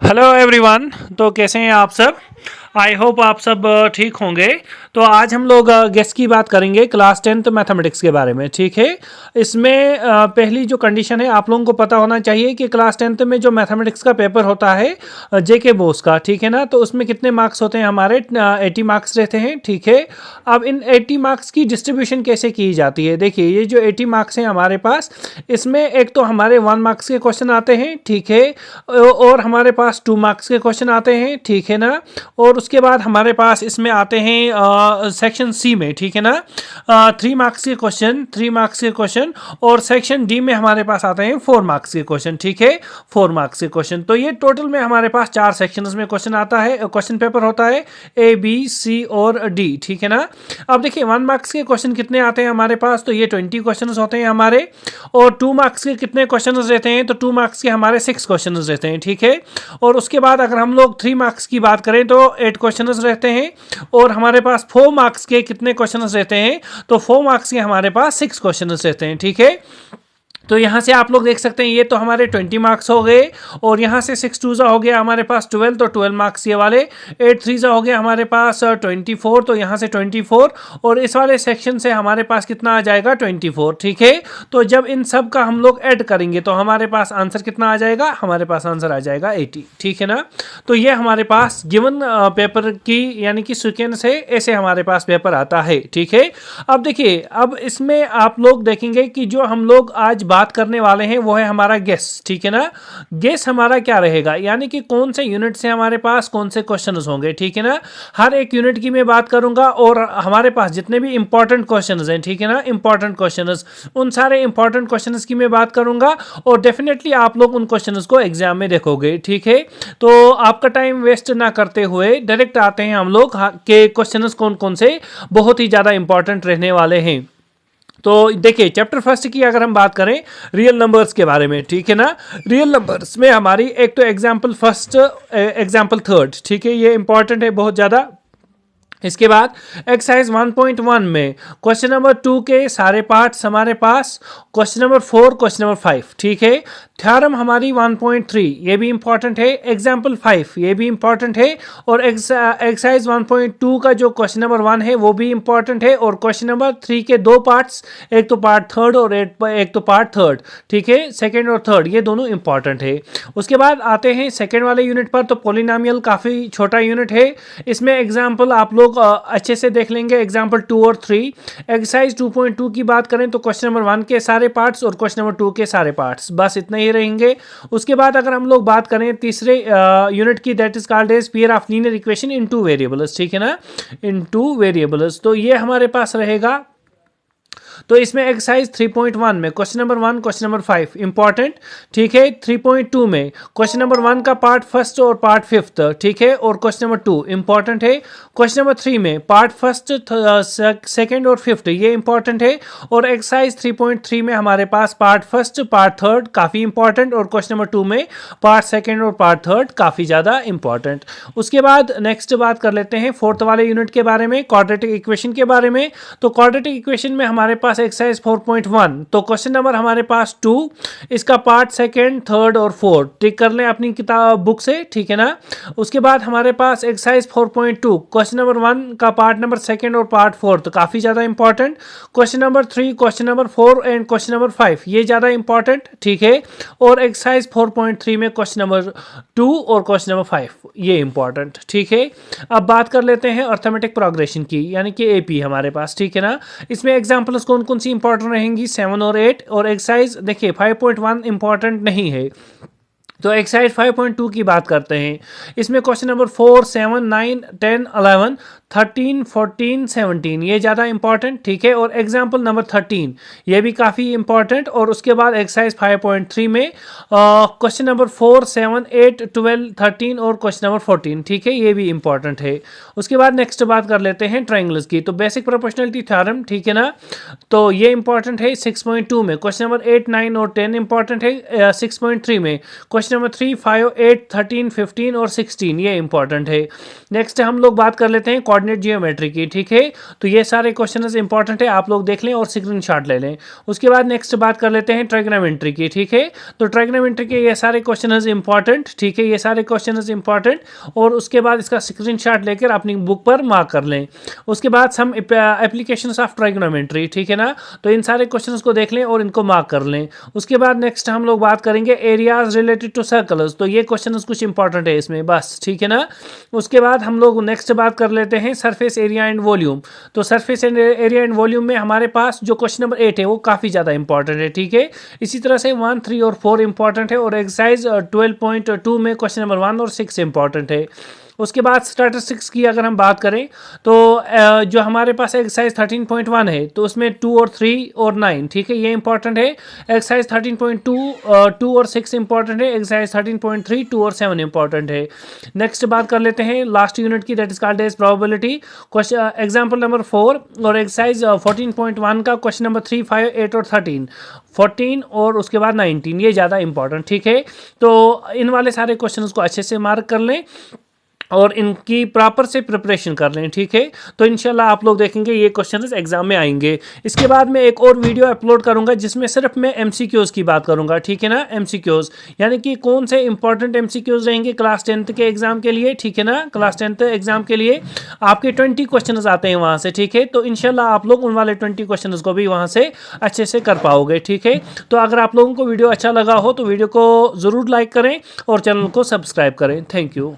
Hello everyone. तो कैसे हैं आप सब? आई होप आप सब ठीक होंगे। तो आज हम लोग गेस की बात करेंगे क्लास 10th मैथमेटिक्स के बारे में। ठीक है, इसमें पहली जो कंडीशन है आप लोगों को पता होना चाहिए कि क्लास 10th में जो मैथमेटिक्स का पेपर होता है जेके बोस का, ठीक है ना, तो उसमें कितने मार्क्स होते हैं हमारे 80 मार्क्स रहते हैं। ठीक है, अब इन 80 मार्क्स की डिस्ट्रीब्यूशन कैसे की जाती है? देखिए, ये जो 80 मार्क्स हैं हमारे पास, इसमें एक तो हमारे 1 मार्क्स के क्वेश्चन आते हैं, ठीक है, और हमारे पास 2 मार्क्स के क्वेश्चन आते हैं, ठीक है ना, और उसके बाद हमारे पास इसमें आते हैं सेक्शन सी में, ठीक है ना, 3 मार्क्स के क्वेश्चन, 3 मार्क्स के क्वेश्चन, और सेक्शन डी में हमारे पास आते हैं 4 मार्क्स के क्वेश्चन। ठीक है, 4 मार्क्स के क्वेश्चन। तो ये टोटल में हमारे पास 4 सेक्शंस में क्वेश्चन आता है, क्वेश्चन पेपर होता है ए बी सी और डी, ठीक है ना। अब देखिए 1 मार्क्स के क्वेश्चन कितने आते हैं हमारे पास, तो ये 20 क्वेश्चन होते हैं हमारे, और 2 मार्क्स के कितने क्वेश्चन रहते हैं, तो 2 मार्क्स के हमारे 6 क्वेश्चन रहते हैं, ठीक है। और उसके बाद अगर हम लोग 3 मार्क्स की बात करें तो 8 क्वेश्चंस रहते हैं, और हमारे पास 4 मार्क्स के कितने क्वेश्चंस रहते हैं, तो 4 मार्क्स के हमारे पास 6 क्वेश्चंस रहते हैं, ठीक है। तो यहाँ से आप लोग देख सकते हैं ये तो हमारे 20 मार्क्स हो गए, और यहाँ से 6 2 हो गया हमारे पास 12, तो 12 मार्क्स ये वाले, 8 3 हो गया हमारे पास 24, तो यहाँ से 24, और इस वाले सेक्शन से हमारे पास कितना आ जाएगा 24, ठीक है। तो जब इन सब का हम लोग ऐड करेंगे तो हमारे पास आंसर कितना आ जाएगा, हमारे पास आंसर आ जाएगा 80, ठीक है ना। तो ये हमारे पास गिवन पेपर की यानी कि सीक्वेंस है, ऐसे हमारे पास पेपर आता है, ठीक है। अब देखिए, अब इसमें आप लोग देखेंगे कि जो हम लोग आज बात करने वाले हैं वो है हमारा गेस, ठीक है ना। गेस हमारा क्या रहेगा, यानी कि कौन से यूनिट से हमारे पास कौन से क्वेश्चंस होंगे, ठीक है ना। हर एक यूनिट की मैं बात करूंगा, और हमारे पास जितने भी इंपॉर्टेंट क्वेश्चंस हैं, ठीक है ना, इंपॉर्टेंट क्वेश्चंस, उन सारे इंपॉर्टेंट क्वेश्चंस की मैं बात करूंगा, और डेफिनेटली आप लोग उन क्वेश्चंस को एग्जाम में देखोगे, ठीक है। तो आपका टाइम वेस्ट ना करते हुए डायरेक्ट आते हैं हम लोग के क्वेश्चंस कौन कौन से बहुत ही ज्यादा इंपॉर्टेंट रहने वाले हैं। तो देखिए, चैप्टर फर्स्ट की अगर हम बात करें रियल नंबर्स के बारे में, ठीक है ना, रियल नंबर्स में हमारी एक तो एग्जाम्पल फर्स्ट, एग्जाम्पल थर्ड, ठीक है, ये इंपॉर्टेंट है बहुत ज़्यादा। इसके बाद एक्सरसाइज 1.1 में क्वेश्चन नंबर 2 के सारे पार्ट्स हमारे पास, क्वेश्चन नंबर 4, क्वेश्चन नंबर 5, ठीक है। थ्योरम हमारी 1.3, ये भी इंपॉर्टेंट है। एग्जाम्पल 5, ये भी इंपॉर्टेंट है। और एक्सरसाइज 1.2 का जो क्वेश्चन नंबर 1 है वो भी इंपॉर्टेंट है। और क्वेश्चन नंबर 3 के 2 पार्ट्स, एक तो पार्ट थर्ड और एक तो पार्ट थर्ड, ठीक है, सेकेंड और थर्ड, ये दोनों इंपॉर्टेंट है। उसके बाद आते हैं सेकेंड वाले यूनिट पर, तो पोलिनोमियल काफ़ी छोटा यूनिट है, इसमें एग्जाम्पल आप लोग अच्छे से देख लेंगे, एग्जाम्पल 2 और 3। एक्सरसाइज 2.2 की बात करें तो क्वेश्चन नंबर 1 के सारे पार्ट्स और क्वेश्चन नंबर 2 के सारे पार्ट्स, बस इतना ही रहेंगे। उसके बाद अगर हम लोग बात करें तीसरे यूनिट की, that is called as pair of linear equation in 2 variables, ठीक है ना, इन 2 वेरिएबल्स, तो ये हमारे पास रहेगा। तो इसमें एक्सरसाइज 3.1 में question number 1, question number 5 important, ठीक है। 3.2 में क्वेश्चन नंबर 1 का पार्ट फर्स्ट और पार्ट फिफ्थ, ठीक है, और क्वेश्चन नंबर 2 इंपॉर्टेंट है। क्वेश्चन नंबर 3 में पार्ट फर्स्ट, सेकंड और फिफ्थ, ये इंपॉर्टेंट है। और एक्सरसाइज 3.3 में हमारे पास पार्ट फर्स्ट, पार्ट थर्ड काफ़ी इंपॉर्टेंट, और क्वेश्चन नंबर 2 में पार्ट सेकेंड और पार्ट थर्ड काफ़ी ज़्यादा इंपॉर्टेंट। उसके बाद नेक्स्ट बात कर लेते हैं फोर्थ वाले यूनिट के बारे में, क्वाड्रेटिक इक्वेशन के बारे में। तो क्वाड्रेटिक इक्वेशन में हमारे पास एक्सरसाइज 4.1, तो क्वेश्चन नंबर हमारे पास 2, इसका पार्ट सेकंड, थर्ड और फोर्थ टिक कर लें अपनी किताब बुक से, ठीक है ना। उसके बाद हमारे पास एक्सरसाइज 4.2, क्वेश्चन नंबर 1 का पार्ट नंबर सेकंड और पार्ट फोर्थ काफ़ी ज़्यादा important. Question number 3, question number 4 and question number 5 ये ज़्यादा इंपॉर्टेंट, ठीक है। और एक्सरसाइज 4.3 में क्वेश्चन नंबर 2 और क्वेश्चन नंबर 5 ये इंपॉर्टेंट, ठीक है। अब बात कर लेते हैं अर्थमेटिक प्रोग्रेशन की, यानी कि एपी हमारे पास, ठीक है ना। इसमें एग्जाम्पल्स कौन कौन सी इंपॉर्टेंट रहेंगी, 7 और 8। और एक्सरसाइज देखिए 5.1 इंपॉर्टेंट नहीं है, तो एक्सरसाइज 5.2 की बात करते हैं। इसमें क्वेश्चन नंबर 4, 7, 9, 10, 11, 13, 14, 17 ये ज़्यादा इंपॉर्टेंट, ठीक है। और एग्जाम्पल नंबर 13 ये भी काफ़ी इंपॉर्टेंट। और उसके बाद एक्सरसाइज 5.3 में क्वेश्चन नंबर 4, 7, 8, 12, 13 और क्वेश्चन नंबर 14, ठीक है, ये भी इंपॉर्टेंट है। उसके बाद नेक्स्ट बात कर लेते हैं ट्रायंगल्स की, तो बेसिक प्रोपोर्शनलिटी थ्योरम, ठीक है ना, तो ये इंपॉर्टेंट है 6.2 में। क्वेश्चन नंबर 8, 9 और 10 इंपॉर्टेंट है 6.3 में। क्वेश्चन नंबर 3, 5, 8, 13, 15 और 16 ये इंपॉर्टेंट है। नेक्स्ट हम लोग बात कर लेते हैं कोऑर्डिनेट जियोमेट्री की, ठीक है। तो ये सारे क्वेश्चन इंपॉर्टेंट है, आप लोग देख लें और स्क्रीनशॉट ले लें। उसके बाद नेक्स्ट बात कर लेते हैं ट्राइगोनोमेट्री की, ठीक है। तो ट्राइगोनोमेट्री के ये सारे क्वेश्चन इंपॉर्टेंट, ठीक है, ये सारे क्वेश्चन इंपॉर्टेंट। और उसके बाद इसका स्क्रीनशॉट लेकर अपनी बुक पर मार्क कर लें। उसके बाद सम एप्लीकेशंस ऑफ ट्राइगोनोमेट्री, ठीक है ना। तो इन सारे क्वेश्चंस को देख लें और इनको मार्क कर लें। उसके बाद नेक्स्ट हम लोग बात करेंगे एरियाज रिलेटेड टू सर्कल्स। तो ये क्वेश्चंस कुछ इंपॉर्टेंट है इसमें, बस, ठीक है ना। उसके बाद हम लोग नेक्स्ट बात कर लेते हैं सरफेस एरिया एंड वॉल्यूम। तो सरफेस एरिया एंड वॉल्यूम में हमारे पास जो क्वेश्चन नंबर 8 है वो काफ़ी ज़्यादा इंपॉर्टेंट है, ठीक है। इसी तरह से 1, 3 और 4 इंपॉर्टेंट है, और एक्सरसाइज 12.2 में क्वेश्चन नंबर 1 और 6 इंपॉर्टेंट है। उसके बाद स्टैटिस्टिक्स की अगर हम बात करें तो जो हमारे पास एक्सरसाइज 13.1 है तो उसमें 2 और 3 और 9, ठीक है, ये इंपॉर्टेंट है। एक्सरसाइज 13.2 2 और 6 इंपॉर्टेंट है। एक्सरसाइज 13.3 2 और 7 इंपॉर्टेंट है। नेक्स्ट बात कर लेते हैं लास्ट यूनिट की, that is called as probability. Question example number 4 और एक्सरसाइज 14.1 का क्वेश्चन नंबर 3, 5, 8 और 13, 14 और उसके बाद 19, ये ज़्यादा इंपॉर्टेंट, ठीक है। तो इन वाले सारे क्वेश्चन को अच्छे से मार्क कर लें और इनकी प्रॉपर से प्रिपरेशन कर लें, ठीक है। तो इंशाल्लाह आप लोग देखेंगे ये क्वेश्चंस एग्जाम में आएंगे। इसके बाद मैं एक और वीडियो अपलोड करूंगा जिसमें सिर्फ मैं एमसीक्यूज़ की बात करूंगा, ठीक है ना। एमसीक्यूज़ यानी कि कौन से इंपॉर्टेंट एमसीक्यूज़ रहेंगे क्लास 10th के एग्जाम के लिए, ठीक है ना। क्लास 10th एग्जाम के लिए आपके 20 क्वेश्चन आते हैं वहाँ से, ठीक है। तो इंशाल्लाह आप लोग उन वाले 20 क्वेश्चन को भी वहाँ से अच्छे से कर पाओगे, ठीक है। तो अगर आप लोगों को वीडियो अच्छा लगा हो तो वीडियो को ज़रूर लाइक करें और चैनल को सब्सक्राइब करें। Thank you.